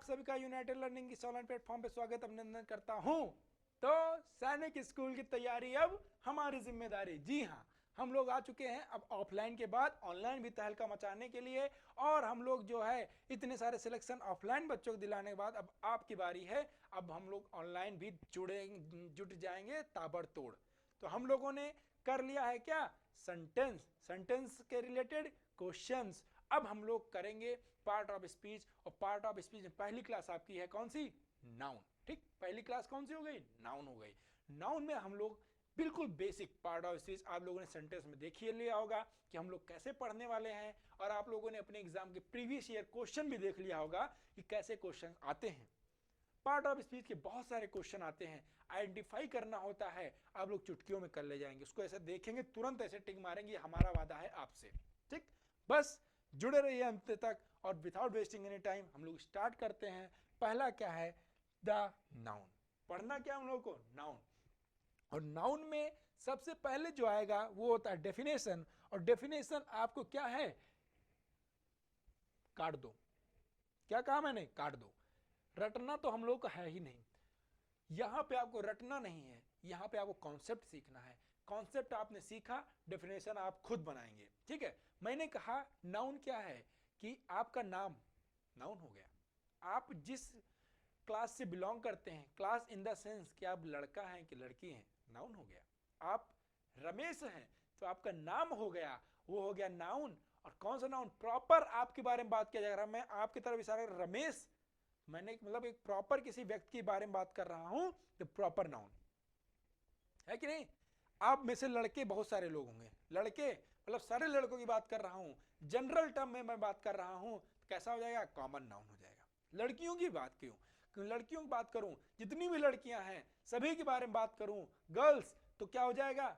आप सभी का यूनाइटेड लर्निंग की ऑनलाइन प्लेटफॉर्म पे स्वागत अभिनंदन करता हूं। तो सैनिक स्कूल की तैयारी अब हमारी जिम्मेदारी। जी हाँ, हम लोग आ चुके हैं अब ऑफलाइन के बाद ऑनलाइन भी तहलका मचाने के लिए। और हम लोग जो है इतने सारे सिलेक्शन ऑफलाइन बच्चों को दिलाने के बाद अब आपकी बारी है। अब हम लोग ऑनलाइन भी जुट जाएंगे ताबड़तोड़। तो हम लोगों ने कर लिया है क्या, सेंटेंस के रिलेटेड क्वेश्चंस। अब हम लोग करेंगे पार्ट ऑफ स्पीच। और पार्ट ऑफ स्पीच में पहली क्लास आपकी है कौन सी, नाउन। ठीक, पहली क्लास कौन सी हो गई, नाउन हो गई। नाउन में हम लोग बिल्कुल बेसिक पार्ट ऑफ स्पीच आप लोगों ने सेंटेंस में देख ही लिया होगा कि हम लोग कैसे पढ़ने वाले हैं। और आप लोगों ने अपने एग्जाम के प्रीवियस ईयर क्वेश्चन भी देख लिया होगा कि कैसे क्वेश्चन आते हैं। पार्ट ऑफ स्पीच के बहुत सारे क्वेश्चन आते हैं, आइडेंटिफाई करना होता है। आप लोग चुटकियों में कर ले जाएंगे, उसको ऐसे देखेंगे तुरंत ऐसे टिक मारेंगे, हमारा वादा है आपसे। ठीक, बस जुड़े रहिए अंत तक। और विदाउट वेस्टिंग एनी टाइम हम लोग स्टार्ट करते हैं। पहला क्या है, द नाउन। पढ़ना क्या हम लोग को, नाउन। और नाउन में सबसे पहले जो आएगा वो होता है डेफिनेशन। और डेफिनेशन आपको क्या है, काट दो। क्या कहा मैंने, काट दो। रटना तो हम लोग का है ही नहीं, यहां पे आपको रटना नहीं है, यहां पे आपको कॉन्सेप्ट सीखना है। कॉन्सेप्ट आपने सीखा, डेफिनेशन आप खुद बनाएंगे। ठीक है, मैंने कहा नाउन क्या है कि आपका नाम नाउन हो गया। आप जिस क्लास से बिलोंग करते हैं, क्लास इन द सेंस कि आप लड़का हैं कि लड़की हैं, नाउन हो गया। आप रमेश हैं तो आपका नाम हो गया, वो हो गया नाउन। और कौन सा नाउन, प्रॉपर आपके बारे में बात किया जाएगा। मैं आपकी तरफ इशारा, रमेश, मैंने मतलब एक प्रॉपर किसी व्यक्ति के बारे में बात कर रहा हूं, तो प्रॉपर नाउन है कि नहीं। आप में से लड़के बहुत सारे लोग होंगे, लड़के मतलब सारे लड़कों की बात कर रहा हूं, जनरल टर्म में मैं बात कर रहा हूं, तो कैसा हो जाएगा, कॉमन नाउन हो जाएगा। लड़कियों की बात क्यों, लड़कियों की बात करूं, जितनी भी लड़कियां हैं सभी के बारे में बात करूं, गर्ल्स, तो क्या हो जाएगा,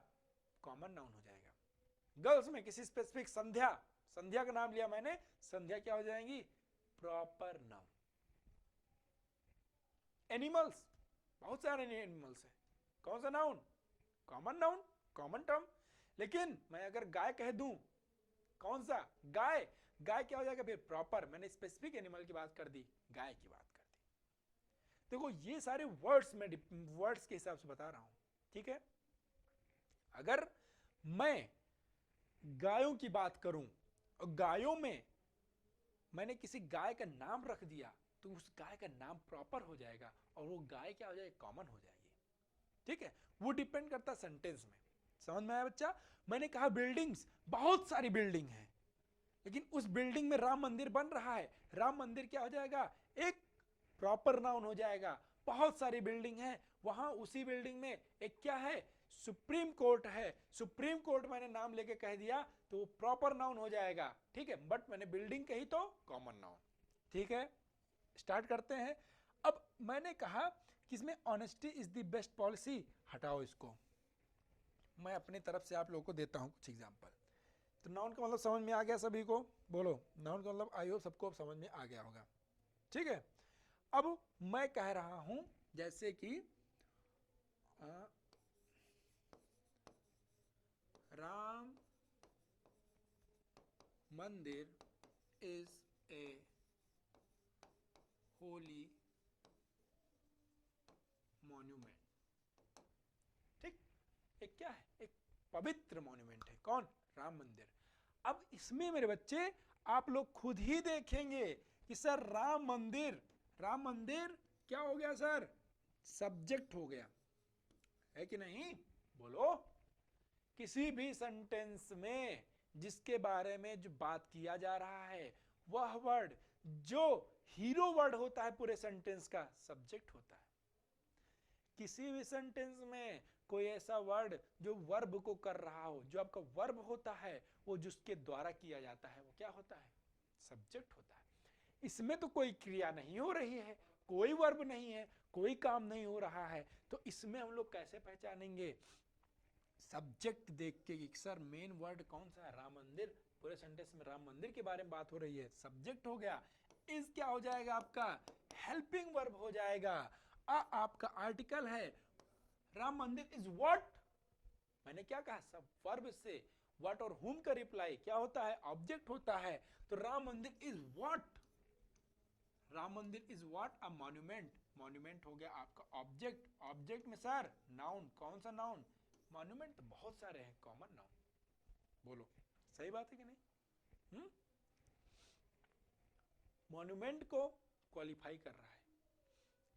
कॉमन नाउन हो जाएगा। गर्ल्स में किसी स्पेसिफिक, संध्या, संध्या का नाम लिया मैंने, संध्या क्या हो जाएंगी, प्रॉपर नाउन। एनिमल्स, बहुत सारे एनिमल्स हैं, कौन सा noun, common noun, common term. लेकिन मैं अगर गाय कह दूं, कौन सा, गाय, गाय क्या हो जाएगा फिर, प्रॉपर। मैंने स्पेसिफिक एनिमल की बात कर दी, गाय की बात कर दी। देखो ये सारे वर्ड्स में वर्ड्स के हिसाब से बता रहा हूं। ठीक है, अगर मैं गायों की बात करूं और गायों में मैंने किसी गाय का नाम रख दिया, तो उस गाय का नाम प्रॉपर हो जाएगा और वो गाय क्या हो जाएगी, कॉमन हो जाएगी। ठीक है, वो डिपेंड करता सेंटेंस में। समझ में आया बच्चा। मैंने कहा बिल्डिंग्स, बहुत सारी बिल्डिंग है, लेकिन उस बिल्डिंग में राम मंदिर बन रहा है, राम मंदिर क्या हो जाएगा, एक प्रॉपर नाउन हो जाएगा। बहुत सारी बिल्डिंग है, वहां उसी बिल्डिंग में एक क्या है, सुप्रीम कोर्ट है, सुप्रीम कोर्ट मैंने नाम लेके कह दिया तो वो प्रॉपर नाउन हो जाएगा। ठीक है, बट मैंने बिल्डिंग कही तो कॉमन नाउन। ठीक है, स्टार्ट करते हैं। अब मैंने कहा कि इसमें honesty is the best policy, हटाओ इसको। मैं अपनी तरफ से आप लोगों को देता हूं कुछ एग्जांपल। तो नाउन का मतलब समझ में आ गया सभी को, बोलो नाउन का मतलब आई होप सबको समझ में आ गया होगा। ठीक है, अब मैं कह रहा हूं जैसे कि राम मंदिर इज ए होली मॉन्यूमेंट। ठीक, एक क्या है, एक पवित्र मॉन्यूमेंट है, कौन, राम मंदिर। अब इसमें मेरे बच्चे आप लोग खुद ही देखेंगे कि सर राम मंदिर, राम मंदिर क्या हो गया सर, सब्जेक्ट हो गया, है कि नहीं, बोलो। किसी भी सेंटेंस में जिसके बारे में जो बात किया जा रहा है, वह वर्ड जो हीरो वर्ड होता है पूरे सेंटेंस का, सब्जेक्ट होता है। किसी भी सेंटेंस में कोई ऐसा वर्ड जो वर्ब को कर रहा हो, जो आपका वर्ब होता है, वो जिसके द्वारा किया जाता है, वो क्या होता है, सब्जेक्ट होता है। इसमें तो कोई क्रिया नहीं हो रही है, कोई वर्ब नहीं है, कोई काम नहीं हो रहा है, तो इसमें हम लोग कैसे पहचानेंगे, सब्जेक्ट देख के कि सर मेन वर्ड कौन सा है, राम मंदिर, पूरे सेंटेंस में राम मंदिर के बारे में बात हो रही है, सब्जेक्ट हो गया। इज क्या हो जाएगा आपका, हेल्पिंग वर्ब हो जाएगा। आपका आर्टिकल है, राम मंदिर इज व्हाट, मैंने क्या कहा, सब वर्ब से व्हाट और हुम का रिप्लाई क्या होता है, ऑब्जेक्ट होता है। तो राम मंदिर इज व्हाट, राम मंदिर is what? A monument. Monument हो गया आपका ऑब्जेक्ट। ऑब्जेक्ट में सर नाउन, कौन सा नाउन? मॉन्यूमेंट तो बहुत सारे हैं, कॉमन नाउन। बोलो सही बात है कि नहीं? मॉन्यूमेंट को क्वालिफाई कर रहा है।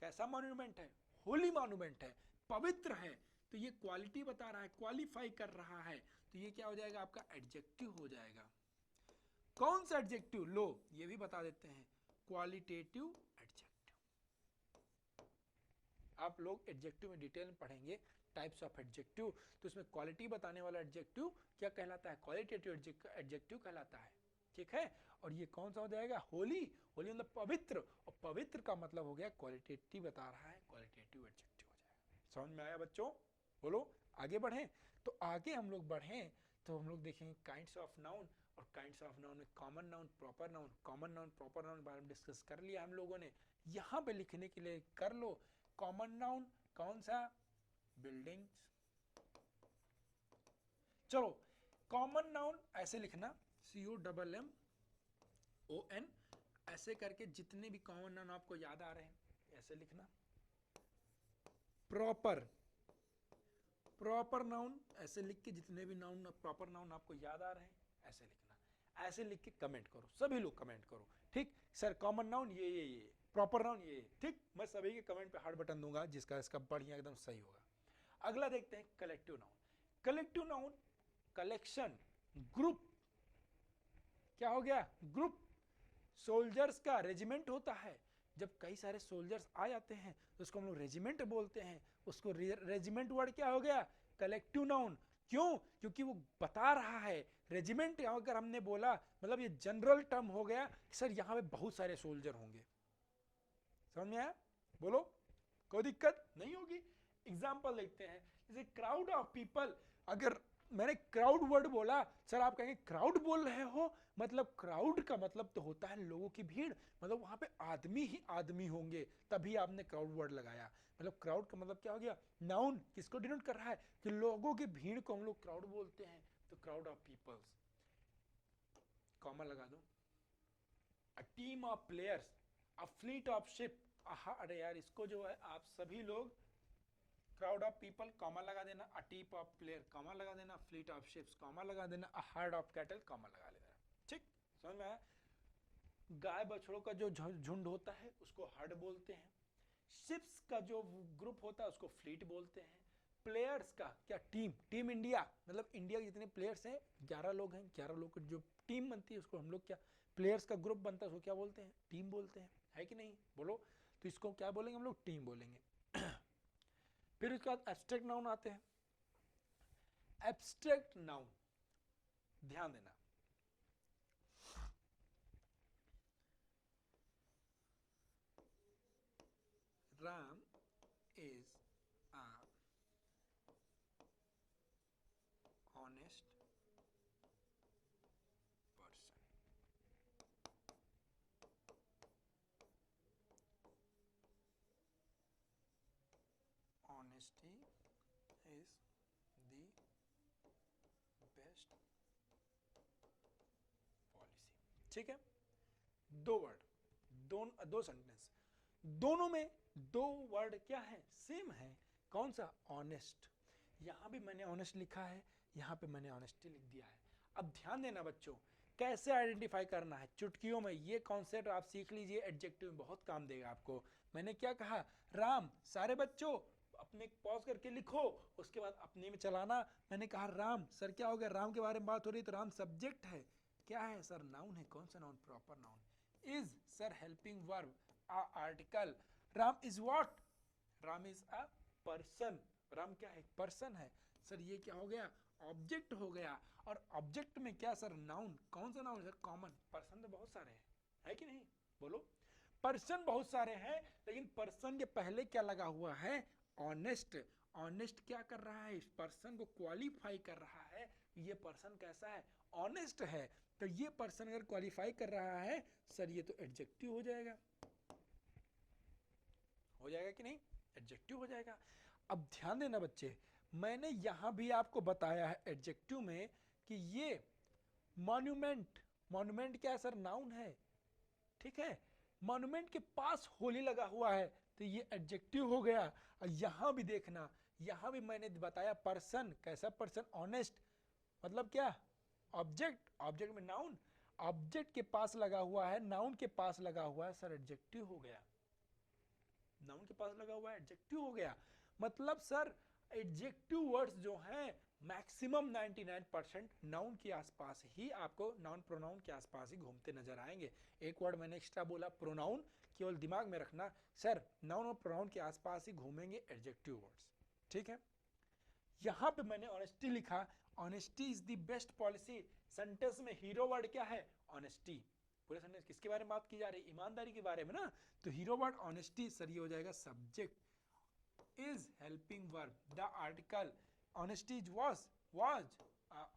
कैसा मॉन्यूमेंट है? होली मॉन्यूमेंट है, पवित्र है, तो ये क्वालिटी बता रहा है, क्वालिफाई कर रहा है, तो ये क्या हो जाएगा आपका? एडजेक्टिव हो जाएगा। कौन सा एडजेक्टिव? लो ये भी बता देते हैं, क्वालिटेटिव एडजेक्टिव। आप लोग एडजेक्टिव में डिटेल में पढ़ेंगे, टाइप्स ऑफ एडजेक्टिव, तो इसमें क्वालिटी बताने वाला एडजेक्टिव क्या कहलाता है? क्वालिटेटिव एडजेक्टिव कहलाता है। ठीक है, और ये कौन सा हो जाएगा? होली। होली मतलब पवित्र, और पवित्र का मतलब हो गया क्वालिटेटिव बता रहा है, क्वालिटेटिव एडजेक्टिव हो जाएगा। समझ में आया बच्चों? बोलो आगे बढ़ें। तो आगे हम लोग बढ़ें तो हम लोग देखेंगे काइंड्स ऑफ नाउन, और काइंड्स ऑफ नाउन में common noun, proper noun. Common noun proper noun बारे में डिस्कस कर लिया हम लोगों ने, यहाँ पे लिखने के लिए कर लो। कॉमन नाउन कौन सा? बिल्डिंग्स। चलो कॉमन नाउन ऐसे लिखना, COMMON, ऐसे करके जितने भी कॉमन नाउन आपको याद आ रहे हैं ऐसे लिखना। प्रॉपर, प्रॉपर नाउन ऐसे लिख के जितने भी नाउन प्रॉपर नाउन आपको याद आ रहे हैं ऐसे लिखना। ऐसे लिख के कमेंट करो, सभी लोग कमेंट करो। ठीक सर, कॉमन नाउन ये प्रॉपर नाउन ये। ठीक, मैं सभी के कमेंट पे हार्ट बटन दूंगा जिसका इसका बढ़िया एकदम सही होगा। अगला देखते हैं collective noun. Collective noun collection, group. क्या हो गया? ग्रुप। सोल्जर्स का रेजिमेंट होता है, जब कई सारे सोल्जर्स आ जाते हैं तो उसको हम लोग रेजिमेंट बोलते हैं। उसको रेजिमेंट वर्ड क्या हो गया? Collective noun. क्यों? क्योंकि वो बता रहा है। रेजिमेंट अगर हमने बोला मतलब ये जनरल टर्म हो गया कि सर यहाँ पे बहुत सारे सोल्जर होंगे। समझ में आया? बोलो कोई दिक्कत नहीं होगी। एग्जाम्पल देखते हैं, जैसे क्राउड ऑफ पीपल। अगर मैंने क्राउड वर्ड बोला, सर आप कहेंगे क्राउड बोल रहे हो, मतलब क्राउड का मतलब तो होता है लोगों की भीड़, मतलब वहां पे आदमी ही आदमी होंगे, तभी आपने क्राउड वर्ड लगाया। मतलब क्राउड का मतलब क्या हो गया? नाउन। किसको डिनोट कर रहा है? कि लोगों की भीड़ को हम लोग क्राउड बोलते हैं, तो क्राउड ऑफ पीपल्स। कॉमा लगा दो। A team of players, a fleet of ship. अरे यार इसको जो है आप सभी लोग क्राउड ऑफ पीपल कॉमा लगा देना, अ टीप ऑफ प्लेयर कॉमा लगा देना, फ्लीट ऑफ शिप्स कॉमा लगा देना, a herd of cattle comma लगा लेना। ठीक, समझ में आया? गाय बछड़ों का जो झुंड होता है उसको हर्ड बोलते हैं। शिप्स का जो ग्रुप होता है उसको फ्लीट बोलते हैं। प्लेयर्स का क्या? टीम। टीम इंडिया, मतलब इंडिया के जितने प्लेयर्स हैं 11 लोग हैं, 11 लोग की जो टीम बनती है उसको हम लोग क्या? प्लेयर्स का ग्रुप बनता है उसको क्या बोलते हैं? टीम बोलते हैं, है कि नहीं? बोलो, तो इसको क्या बोलेंगे हम लोग? टीम बोलेंगे। फिर उसके बाद एब्स्ट्रैक्ट नाउन आते हैं। एब्स्ट्रैक्ट नाउन, ध्यान देना, Ram is a honest person. Honesty is the best policy. ठीक है, दो वर्ड, दो सेंटेंस, दोनों में दो वर्ड क्या है? सेम है। कौन सा? ऑनेस्ट। यहां भी मैंने ऑनेस्ट लिखा है, यहां पे मैंने ऑनेस्टी लिख दिया है। अब ध्यान देना बच्चों, कैसे आइडेंटिफाई करना है चुटकियों में, ये कॉन्सेप्ट आप सीख लीजिए, एडजेक्टिव में बहुत काम देगा आपको। मैंने क्या कहा? राम, सारे बच्चों अपने पॉज करके लिखो, उसके बाद अपने में चलाना। मैंने कहा राम, सर क्या हो गया? राम के बारे में बात हो रही तो राम सब्जेक्ट है। क्या है सर? नाउन है। कौन सा noun? Proper noun. Is sir helping verb, article. Ram is what? Ram is a person. Ram क्या है? पर्सन है। सर ये क्या हो गया? ऑब्जेक्ट हो गया। और ऑब्जेक्ट में क्या सर? नाउन। कौन सा नाउन सर? कॉमन। पर्सन तो बहुत सारे हैं, है कि नहीं? बोलो, पर्सन बहुत सारे हैं, लेकिन पर्सन के पहले क्या लगा हुआ है? ऑनेस्ट। ऑनेस्ट क्या कर रहा है? इस पर्सन को क्वालिफाई कर रहा है, ये पर्सन कैसा है? ऑनेस्ट है। तो ये पर्सन अगर क्वालिफाई कर रहा है सर, ये तो एडजेक्टिव हो जाएगा। हो जाएगा कि नहीं? एडजेक्टिव हो जाएगा। अब ध्यान देना बच्चे, मैंने यहां भी आपको बताया है एडजेक्टिव में कि ये मॉन्यूमेंट, मॉन्यूमेंट क्या है सर? नाउन है। ठीक है, मॉन्यूमेंट के पास होली लगा हुआ है तो ये एडजेक्टिव हो गया। और यहां भी देखना, यहां भी मैंने बताया पर्सन, कैसा पर्सन, ऑनेस्ट, मतलब क्या, ऑब्जेक्ट, ऑब्जेक्ट में नाउन, ऑब्जेक्ट के पास लगा हुआ है, नाउन के पास लगा हुआ है, सर एडजेक्टिव हो गया। नाउन के पास लगा हुआ है, एडजेक्टिव हो गया। मतलब सर एडजेक्टिव वर्ड्स जो हैं मैक्सिमम 99% नाउन के आसपास ही आपको, नाउन प्रोनाउन के आसपास ही घूमते नजर आएंगे। एक वर्ड मैंने एक्स्ट्रा बोला प्रोनाउन, केवल दिमाग में रखना सर नाउन और प्रोनाउन के आसपास ही घूमेंगे एडजेक्टिव वर्ड्स, ठीक है। यहां पे मैंने ऑनेस्टी लिखा, honesty is the best policy. Sentence में हीरो वर्ड क्या है, ऑनेस्टी। पूरे सेंटेंस किसके बारे में बात की जा रही है, ईमानदारी के बारे में ना, तो हीरो वर्ड ऑनेस्टी, सर ये हो जाएगा subject. Is helping verb, the article, honesty is was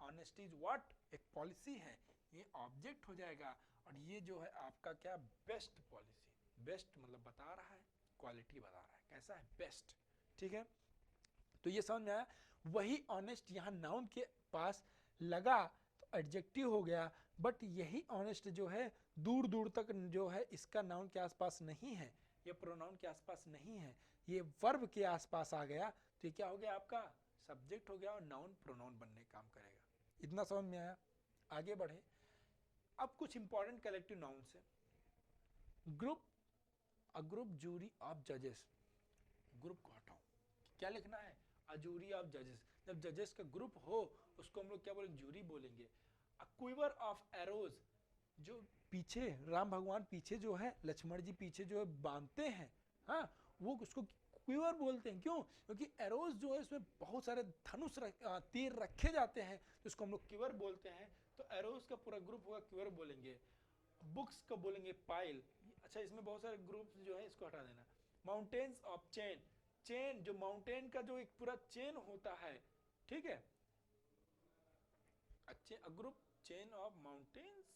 honesty is what, एक पॉलिसी है, ये ऑब्जेक्ट हो जाएगा। और ये जो है आपका क्या, बेस्ट पॉलिसी, बेस्ट मतलब बता रहा है, क्वालिटी बता रहा है, कैसा है, बेस्ट, ठीक है। तो ये समझ में आया। वही ऑनेस्ट यहाँ नाउन के पास लगा तो एडजेक्टिव हो गया, बट यही ऑनेस्ट जो है दूर दूर तक जो है इसका नाउन के आसपास नहीं है, ये प्रोनाउन के आसपास नहीं है, ये वर्ब के आसपास आ गया, तो ये क्या हो गया आपका, सब्जेक्ट हो गया और नाउन प्रोनाउन बनने काम करेगा। इतना समझ में आया, आगे बढ़े। अब कुछ इंपॉर्टेंट कलेक्टिव नाउन्स है। Group, a group jury of जजेस, ग्रुप को हटाओ, क्या लिखना है, अ जूरी ऑफ जजेस। जब जजेस का ग्रुप हो उसको हम लोग क्या बोलेंगे, जूरी बोलेंगे। अ क्विवर ऑफ एरोज, जो पीछे राम भगवान पीछे जो है, लक्ष्मण जी पीछे जो है बांधते हैं, हाँ, वो उसको क्विवर बोलते हैं। क्यों, क्योंकि एरोज जो है उसमें बहुत सारे धनुष तीर रखे जाते हैं, तो उसको हम लोग क्विवर बोलते हैं। तो एरोज का पूरा ग्रुप होगा, क्विवर बोलेंगे। बुक्स को बोलेंगे पाइल। अच्छा, इसमें बहुत सारे ग्रुप्स जो है, इसको हटा देना। माउंटेन्स ऑफ चेन, चेन जो माउंटेन का जो एक पूरा चेन होता है, ठीक है, अच्छे, a group chain of mountains,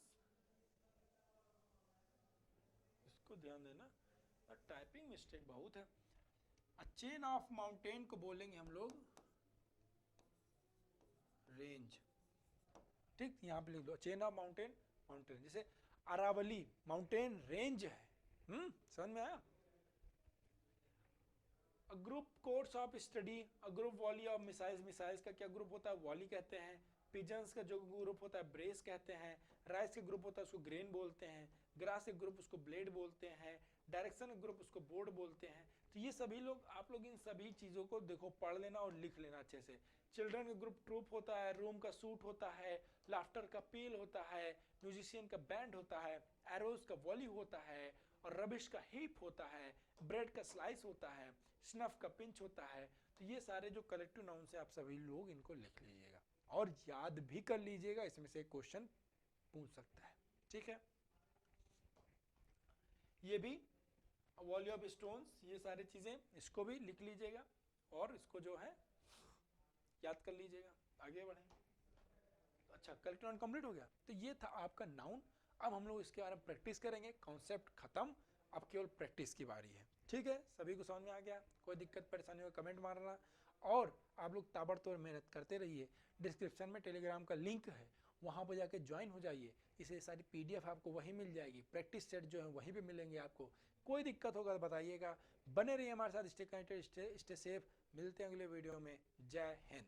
इसको ध्यान देना, टाइपिंग मिस्टेक बहुत है। चेन ऑफ माउंटेन को बोलेंगे हम लोग रेंज, ठीक, यहां पे लिख लो चेन ऑफ माउंटेन, माउंटेन, जैसे अरावली माउंटेन रेंज है, समझ में आया। A group course of study, a group volley of missiles, missiles का क्या ग्रुप होता है, वॉली कहते हैं। पिजन्स का जो ग्रुप होता है ब्रेस कहते हैं। राइस का ग्रुप होता है उसको ग्रेन बोलते हैं। ग्रास के ग्रुप उसको ब्लेड बोलते हैं। डायरेक्शन का ग्रुप उसको बोर्ड बोलते हैं। तो ये सभी लोग, आप लोग इन सभी चीजों को देखो, पढ़ लेना और लिख लेना अच्छे से। चिल्ड्रन का ग्रुप ट्रूप होता है, रूम का सूट होता है, लाफ्टर का पील होता है, म्यूजिशियन का बैंड होता है, एरोज का वॉली होता है, और रबिश का हीप होता है, ब्रेड का स्लाइस होता है, स्नफ का पिंच होता है। तो ये सारे जो कलेक्टिव नाउन से आप सभी लोग इनको लिख लीजिएगा और याद भी कर लीजिएगा, इसमें से क्वेश्चन पूछ सकता है, ठीक है। ये भी वॉली ऑफ स्टोन्स, ये सारी चीजें इसको भी लिख लीजिएगा और इसको जो है याद कर लीजिएगा। आगे बढ़े। अच्छा, कलेक्टिव नाउन कंप्लीट हो गया। तो ये था आपका नाउन। अब हम लोग इसके बारे में प्रैक्टिस करेंगे, कॉन्सेप्ट खत्म, अब केवल प्रैक्टिस की बारी है, ठीक है। सभी को समझ में आ गया, कोई दिक्कत परेशानी हो कमेंट मारना, और आप लोग ताबड़तोड़ मेहनत करते रहिए। डिस्क्रिप्शन में टेलीग्राम का लिंक है, वहाँ पर जाके ज्वाइन हो जाइए, इसे सारी PDF आपको वहीं मिल जाएगी, प्रैक्टिस सेट जो है वहीं पर मिलेंगे आपको। कोई दिक्कत होगा तो बताइएगा, बने रहिए हमारे साथ, स्टे कनेक्टेड, स्टे सेफ। मिलते हैं अगले वीडियो में। जय हिंद।